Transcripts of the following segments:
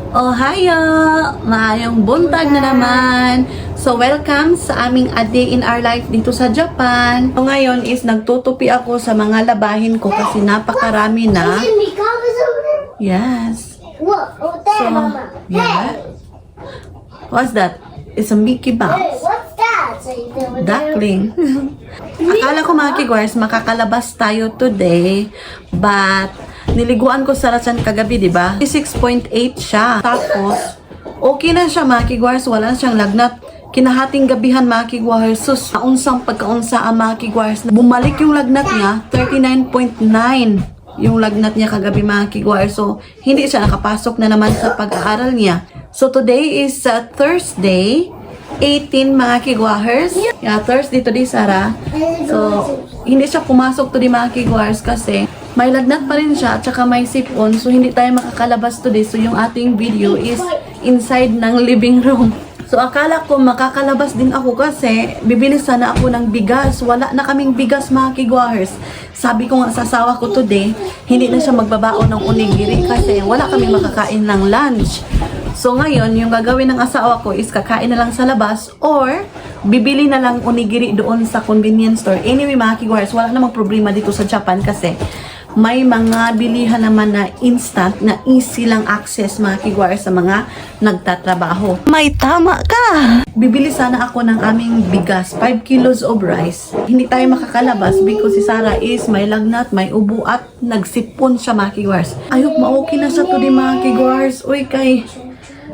Ohayo! Maayong buntag na naman! So, welcome sa aming A Day in Our Life dito sa Japan. So, ngayon is nagtutupi ako sa mga labahin ko kasi napakarami na. Yes. So, yeah. What's that? It's a Mickey Mouse. What's that? Duckling. Akala ko mga kigwars, makakalabas tayo today. But, niliguan ko sa Ratsan kagabi, di ba? 6.8 siya. Tapos, okay na siya mga kigwars. Wala na siyang lagnat. Kinahating gabihan mga kigwars. Sus, naunsang pagkaunsa ang mga kigwars. Bumalik yung lagnat niya, 39.9 yung lagnat niya kagabi mga kigwars. So, hindi siya nakapasok na naman sa pag-aaral niya. So, today is Thursday, 18 mga kigwars. Yeah, Thursday today, Sarah. So, hindi siya pumasok today mga kigwars kasi may lagnat pa rin siya at saka may sipon. So, hindi tayo makakalabas today. So, yung ating video is inside ng living room. So, akala ko makakalabas din ako kasi bibili sana ako ng bigas. Wala na kaming bigas mga kigwars. Sabi ko nga sa asawa ko today, hindi na siya magbabaon ng onigiri kasi wala kaming makakain ng lunch. So, ngayon, yung gagawin ng asawa ko is kakain na lang sa labas or bibili na lang onigiri doon sa convenience store. Anyway, mga kigwars, wala namang problema dito sa Japan kasi may mga bilihan naman na instant na easy lang access mga kigwars sa mga nagtatrabaho. May tama ka! Bibili sana ako ng aming bigas, 5 kilos of rice. Hindi tayo makakalabas because si Sarah is may lagnat, may ubo at nagsipon siya mga kigwars. Ayok, ma-okay na siya today mga kigwars. Uy, kay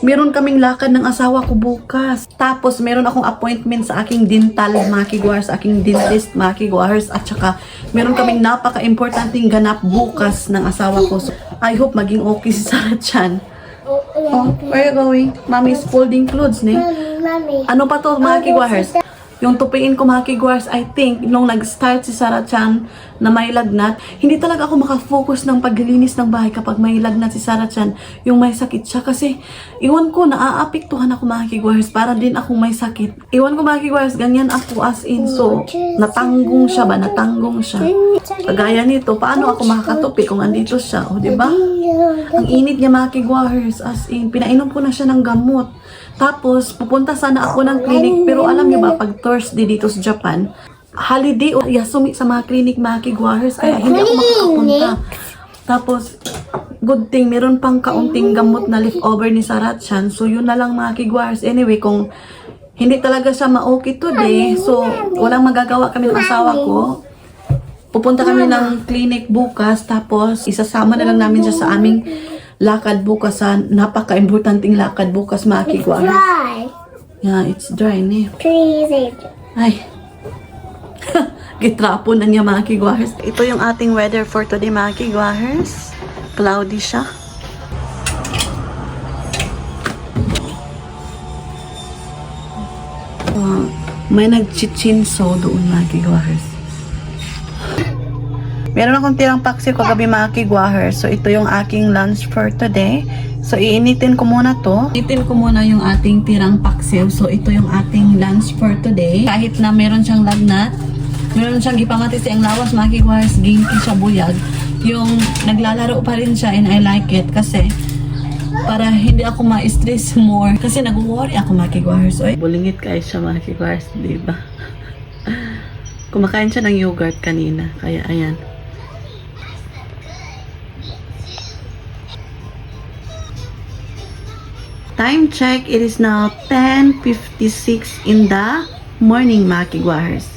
meron kaming lakad ng asawa ko bukas. Tapos, meron akong appointment sa aking dental, mga kigwars, aking dentist, mga kigwars. At saka, meron kaming napaka-importanting ganap bukas ng asawa ko. So, I hope maging okay si Sarah Chan. Oh, where are you going? Mommy's folding clothes, ne? Ano pa to, mga kigwars? Yung tupiin ko mga kigwars, I think, nung nag-start si Sarah Chan na may lagnat, hindi talaga ako makafocus ng paglilinis ng bahay kapag may lagnat si Sarah Chan, yung may sakit siya. Kasi, iwan ko, naaapektuhan ako mga kigwars para din akong may sakit. Iwan ko mga kigwars, ganyan ako as in. So, natanggong siya ba? Natanggong siya. Kagaya nito, paano ako makakatupi kung andito siya? O, diba? Ang init niya mga kigwars, as in, pinainom ko na siya ng gamot. Tapos, pupunta sana ako ng clinic. Pero alam niyo ba, pag Thursday dito sa Japan, holiday o yasumi sa mga clinic mga kigwars. Kaya hindi ako makakapunta. Tapos, good thing, meron pang kaunting gamot na leftover ni Sarah Chan. So, yun na lang mga kigwars. Anyway, kung hindi talaga siya ma-okay today, so, walang magagawa kami ng asawa ko. Pupunta kami ng clinic bukas. Tapos, isasama na lang namin siya sa aming lakad bukas, sa napaka-importanting lakad bukas mga kigwars. Dry. Yeah, it's dry ne. Please. Ay. Gitrapon na niya mga kigwars. Ito yung ating weather for today mga kigwars. Cloudy siya. May nag-chichinso doon mga kigwars. Meron akong tirang paksiw kagabi mga kigwahers. So, ito yung aking lunch for today. So, iinitin ko muna to. Iinitin ko muna yung ating tirang paksiw. So, ito yung ating lunch for today. Kahit na meron siyang lagnat, meron siyang gipamati siyang lawas mga kigwahers, ginki siya buyag. Yung naglalaro pa rin siya and I like it kasi para hindi ako ma-stress more. Kasi nag-worry ako mga kigwahers. Bulingit kayo siya mga kigwahers, diba? Kumakain siya ng yogurt kanina. Kaya, ayan. Time check, it is now 10:56 in the morning mga kigwahers.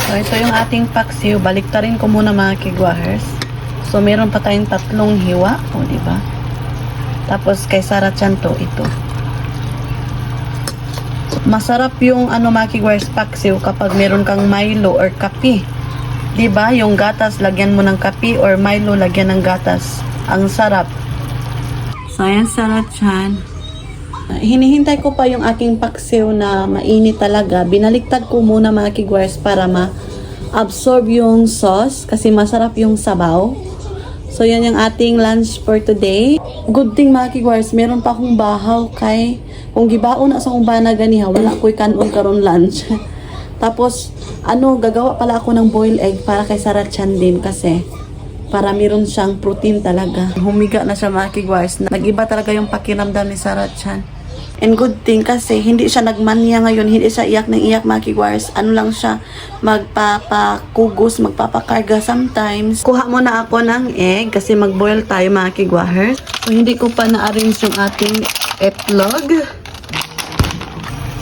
So, ito yung ating paksiw. Baliktarin ko muna mga kigwahers. So, meron pa tayong 3 hiwa. O, diba? Tapos, kay Sarah Chan to, ito. Masarap yung mga kigwahers paksiw kapag meron kang Milo or kape. Diba? Yung gatas, lagyan mo ng kape or Milo, lagyan ng gatas. Ang sarap. So, ayan Sarah Chan. Hinihintay ko pa yung aking paksiw na mainit talaga. Binaliktad ko muna mga kigwars para ma-absorb yung sauce kasi masarap yung sabaw. So, yan yung ating lunch for today. Good thing mga kigwars, meron pa akong bahaw kay kung gibao na sa akong bana ganiha, wala ko'y kanon karon lunch. Tapos, gagawa pala ako ng boiled egg para kay Sarah Chan din kasi para meron siyang protein talaga. Humiga na siya mga kigwars. Nag-iba talaga yung pakiramdam ni Sarah Chan. And good thing kasi hindi siya nagmanya ngayon, hindi siya iyak ng iyak mga kigwars. Ano lang siya, magpapakugos, magpapakarga sometimes. Kuha muna ako ng egg kasi mag-boil tayo mga kigwars. So hindi ko pa na-arrange yung ating itlog.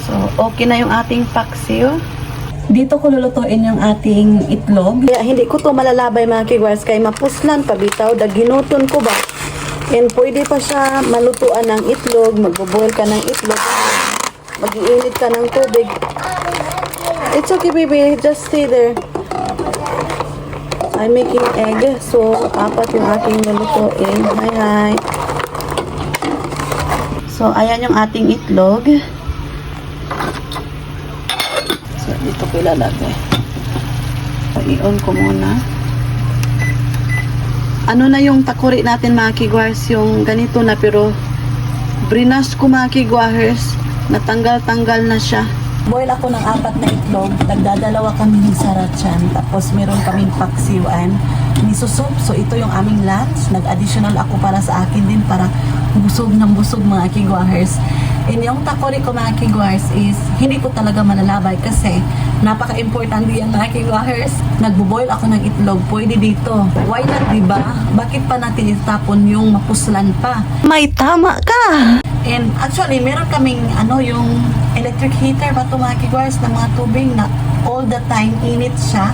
So okay na yung ating paksiw. Dito ko lulutuin yung ating itlog. Kaya hindi ko to malalabay mga kigwars kay mapuslan pabitaw, daginuton ko ba. And pwede pa siya malutuan ng itlog, magbo-boil ka ng itlog, mag-iinit ka ng tubig. It's okay baby, just stay there. I'm making egg, so apat yung ating lulutuin. Hi. So ayan yung ating itlog. So dito ko ilalagay. So i-on ko muna. Ano na yung takuri natin mga kigwars, yung ganito na pero brinas ko mga kigwars, natanggal-tanggal na siya. Boil ako ng 4 na itlog, nagdadalawa kami ni Sarah Chan, tapos meron kaming paksiwan, miso soup, so ito yung aming lunch, nag-additional ako para sa akin din para busog ng busog mga kigwars. And yung takori ko mga kigwars is hindi ko talaga malalabay kasi napaka-importante yan mga kigwars. Nagbo-boil ako ng itlog, pwede dito. Why not, diba? Bakit pa natin itapon yung mapuslan pa? May tama ka! And actually, meron kaming yung electric heater ba ito mga kigwars ng mga tubig na all the time init siya.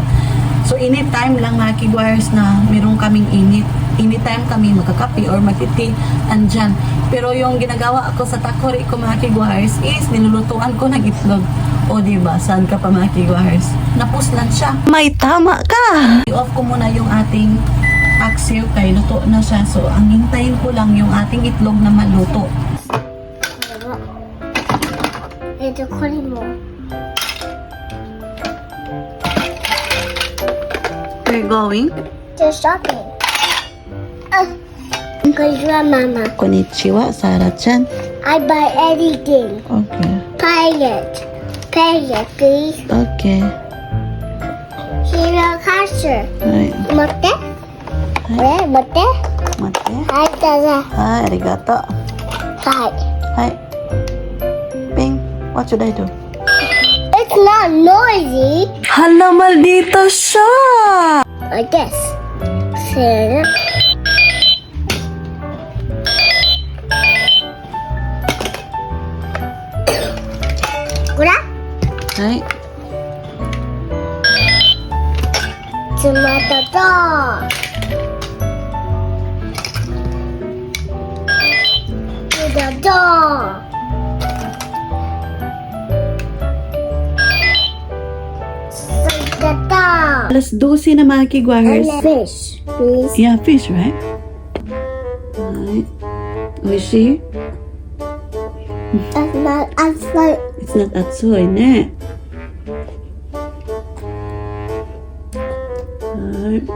So anytime lang mga kigwars na meron kaming init. Anytime kami magkakape or magtiti, andyan. Pero yung ginagawa ako sa takori ko mga kigwars is nilulutuan ko ng itlog. O diba, saan ka pa mga kigwars? Napuslan siya. May tama ka! I-off ko muna yung ating paksiw kay luto na siya. So ang hintayin ko lang yung ating itlog na maluto. Ito ko mo. We're going To shopping. Konnichiwa, Mama. Konnichiwa, Sarah-chan. I buy anything. Okay. Pirate. Pirate, please. Okay. Hero castle. Right. Motte? Hi. Motte? Mate. Hi, Dada. Hi, arigato. Hi. Hi. Ping, what should I do? It's not noisy. Hala, maldita siya! Like this. See? Kura? Hi. Tomato dog. The dog. The dog. Alas 12 na mga kigwars. And fish, please. Yeah, fish, right? Right. Oishi? That's not outside. It's not atsoy, ne? Right.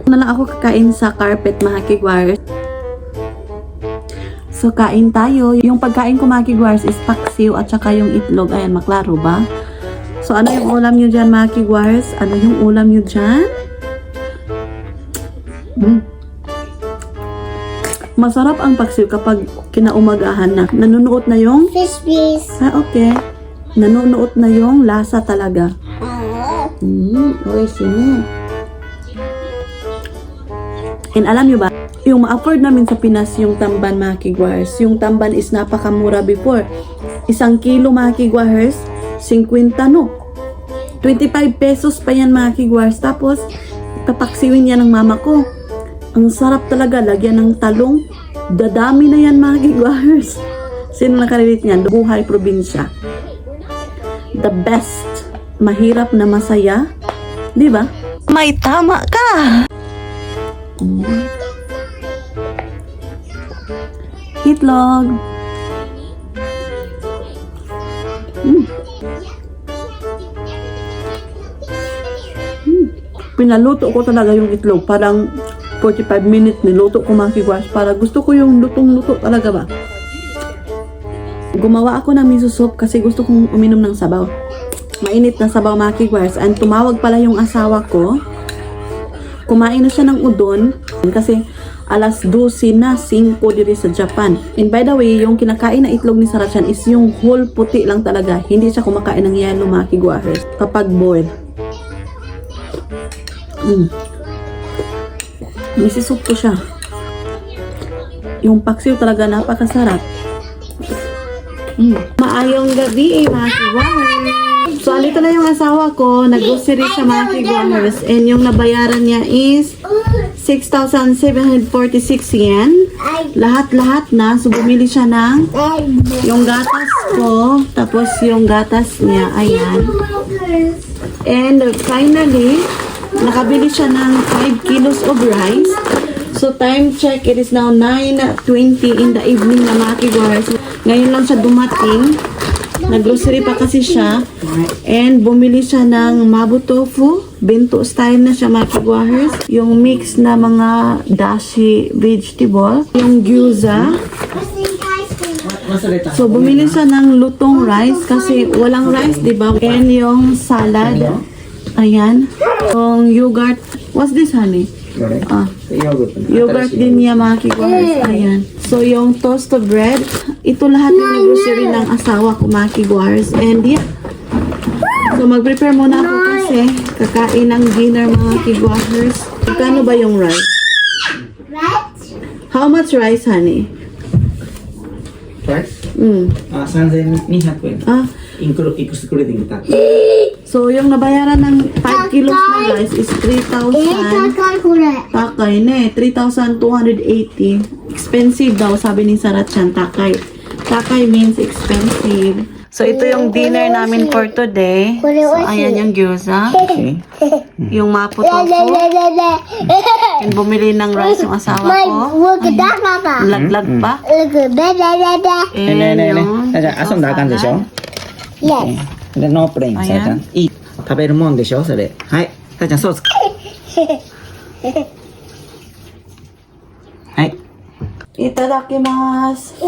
Na lang ako kakain sa carpet mga kigwars. So, kain tayo. Yung pagkain ko mga kigwars is paksiw at saka yung itlog. Ayan, maklaro ba? So, ano yung ulam nyo dyan mga kigwars? Ano yung ulam nyo dyan? Masarap ang paksiw kapag kinaumagahan na. Nanunuot na yung... Fish, please. okay. Nanunuot na yung lasa talaga. Okay, sino? And alam nyo ba, yung ma-afford namin sa Pinas yung tamban mga kigwars. Yung tamban is napakamura before. 1 kilo mga kigwars, 50 no. 25 pesos pa yan mga kigwars. Tapos, papaksiwin yan ng mama ko. Ang sarap talaga, lagyan ng talong. Dadami na yan mga kigwars. Sino nakarelate niyan? Buhay probinsya. The best. Mahirap na masaya. Di ba? May tama ka! Itlog. Pinaluto ko talaga yung itlog. Parang 45 minutes niluto ko mga kigwars. Para gusto ko yung lutong-luto talaga ba. Gumawa ako ng miso soup kasi gusto kong uminom ng sabaw. Mainit na sabaw mga kigwars. And tumawag pala yung asawa ko. kumain na siya ng udon kasi alas 12 na 5 diri sa Japan. And by the way, yung kinakain na itlog ni Sarachan is yung whole puti lang talaga. Hindi siya kumakain ng yellow, mga kigwahers, kapag boil. Nisisup ko siya. Yung paksiw talaga napakasarap. Maayong gabi, mga kigwahers. So, alito na yung asawa ko. Nag-grocery siya, mga kigwahers. And yung nabayaran niya is 6,746 yen. Lahat-lahat na. So, bumili siya ng yung gatas ko. Tapos, yung gatas niya. Ayan. And finally, nakabili siya ng 5 kilos of rice. So, time check. It is now 9:20 in the evening na, mga kigwahers. Ngayon lang siya dumating. Nag-grocery pa kasi siya. And bumili siya ng mabu tofu. Bento style na siya, mga kigwahers. Yung mix na mga dashi vegetable. Yung gyoza. So, bumili siya ng lutong rice kasi walang rice, di ba? And yung salad. Ayan. Yung yogurt. What's this, honey? Yogurt din niya, mga kigwahers. Ayan. So, yung toasted bread. Ito lahat yung grocery ng asawa ko, mga kigwahers. And yeah. So, mag-prepare muna ako kasi kakain ng dinner, mga kigwahers. Kano ba yung rice? How much rice, honey? Rice? あ、3200円。インクルーディングタック。 So, yung nabayaran ng 5 kilos na rice is 3,000. Takay na eh. 3,280. Expensive daw, sabi ni Sarachan. Takay. Takay means expensive. So, ito yung dinner namin for today. So, ayan yung gyoza. Okay. Yung mapo tofu. And bumili ng rice yung asawa ko. Laglag pa. And yung じゃあ遊んだらあかんでしょ Yes. でノープレインされたいい食べるもんでしょそれはいさやちゃんソースはい Itadakimasu.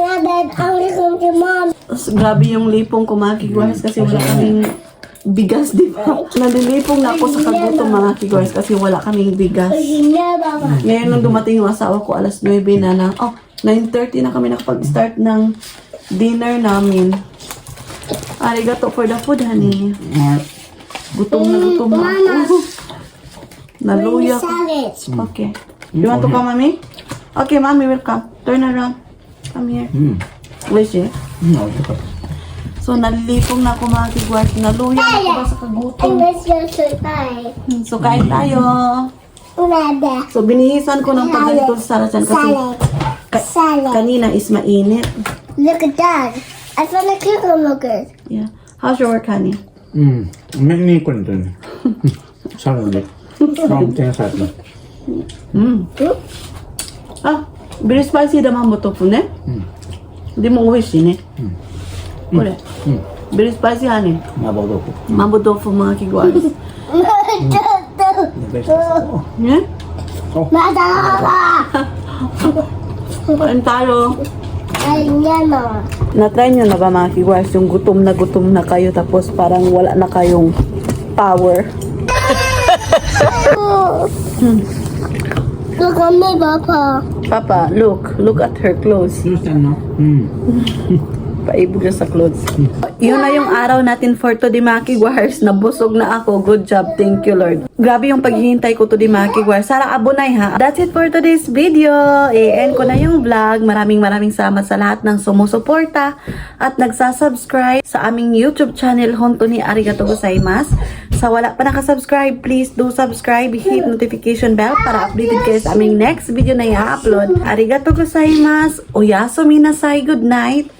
Mom. Grabe yung lipong ko, mga kigwahers, kasi wala kaming bigas, di ba? Nalilipong na ako sa kagutom, mga kigwahers, kasi wala kaming bigas. Ngayon nung dumating yung asawa ko, alas 9 na lang. Oh, 9:30 na kami nakapag-start ng dinner namin. Arigato for the food, honey. Gutom na ako. Naluya ko. Okay. You want to come, mommy? Okay, mommy will come. Turn around. Come here. Wish eh. So, nalilipong na ako, mga kigwahers. Naluya na ako ba sa kagutom. So, kain tayo. So, binihisan ko ng pagganito sa Sarachan kasi kanina is mainit. Look at that. I found a cucumber. Yeah. How's your work, honey? メニューこれとねサラダで天才だ Ah, very spicy the mambo tofu ne? Hindi mo uwishi ne? Kore. Very spicy, honey. 麻婆豆腐 Mambo tofu, mga kigwahers. Yeah? Kain tayo. Na-try nyo na ba, mga kigwahers, yung gutom na kayo tapos parang wala na kayong power? Look at me, Papa. Papa, look at her clothes. どうしたの Paibog siya sa clothes. Yun na yung araw natin for today, mga kigwahers. Nabusog na ako. Good job. Thank you, Lord. Grabe yung paghihintay ko today, mga kigwahers. Sara abunay, ha? That's it for today's video. I-end ko na yung vlog. Maraming salamat sa lahat ng sumusuporta at nagsasubscribe sa aming YouTube channel, Honto ni Arigato Gozaimasu. Sa wala pa nakasubscribe, please do subscribe. Hit notification bell para updated kayo sa aming next video na i-upload. Arigato Gozaimasu. Oyasumi nasai. Good night.